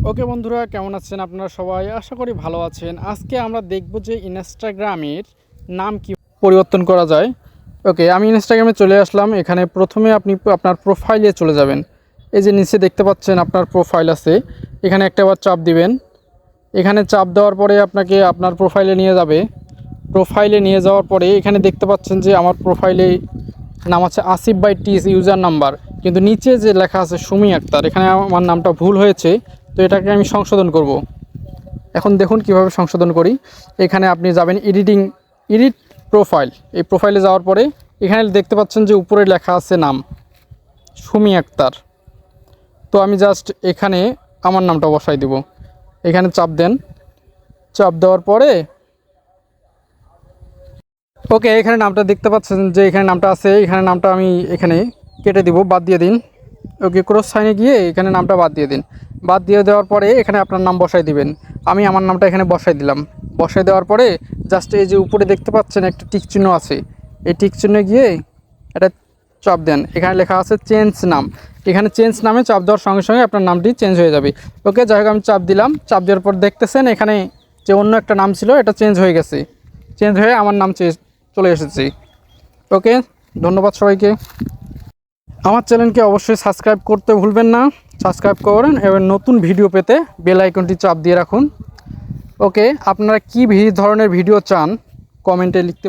ওকে বন্ধুরা, কেমন আছেন আপনারা সবাই? আশা করি ভালো আছেন। আজকে আমরা দেখব যে ইনস্টাগ্রামের নাম কি পরিবর্তন করা যায়। ওকে, আমি ইনস্টাগ্রামে চলে আসলাম। এখানে প্রথমে আপনি আপনার প্রোফাইলে চলে যাবেন। এই যে নিচে দেখতে পাচ্ছেন আপনার প্রোফাইল আছে, এখানে একটাবার চাপ দিবেন। এখানে চাপ দেওয়ার পরে আপনাকে আপনার প্রোফাইলে নিয়ে যাবে। প্রোফাইলে নিয়ে যাওয়ার পরে এখানে দেখতে পাচ্ছেন যে আমার প্রোফাইলে নাম আছে আসিফ বাই টিস ইউজার নাম্বার, কিন্তু নিচে যে লেখা আছে সুমি আক্তার, এখানে আমার নামটা ভুল হয়েছে। তো এটাকে আমি সংশোধন করব। এখন দেখুন কিভাবে সংশোধন করি। এখানে আপনি যাবেন এডিট প্রোফাইল। এই প্রোফাইলে যাওয়ার পরে এখানে দেখতে পাচ্ছেন যে উপরে লেখা আছে নাম সুমি আক্তার। তো আমি জাস্ট এখানে আমার নামটা বসাই দেব। এখানে চাপ দেন। চাপ দেওয়ার পরে ওকে, এখানে নামটা দেখতে পাচ্ছেন যে এখানে নামটা আছে, এখানে নামটা আমি এখানে কেটে দিব, বাদ দিয়ে দিন। ওকে, ক্রস সাইনে গিয়ে এখানে নামটা বাদ দিয়ে দিন। বাদ দিয়ে দেওয়ার পরে এখানে আপনার নাম বসাই দিবেন। আমি আমার নামটা এখানে বসাই দিলাম। বসাই দেওয়ার পরে জাস্ট এই যে উপরে দেখতে পাচ্ছেন একটা টিক চিহ্ন আছে, এই টিক চিহ্নে গিয়ে এটা চাপ দেন। এখানে লেখা আছে চেঞ্জ নাম। এখানে চেঞ্জ নামে চাপ দেওয়ার সঙ্গে সঙ্গে আপনার নামটি চেঞ্জ হয়ে যাবে। ওকে, যাই হোক আমি চাপ দিলাম। চাপ দেওয়ার পর দেখতেছেন এখানে যে অন্য একটা নাম ছিল এটা চেঞ্জ হয়ে গেছে। চেঞ্জ হয়ে আমার নাম চলে এসেছে। ওকে, ধন্যবাদ সবাইকে। আমার চ্যানেলকে অবশ্যই সাবস্ক্রাইব করতে ভুলবেন না। সাবস্ক্রাইব করেন এবং নতুন ভিডিও পেতে বেল আইকনটি চাপ দিয়ে রাখুন। ওকে, আপনারা কী ধরনের ভিডিও চান কমেন্টে লিখতে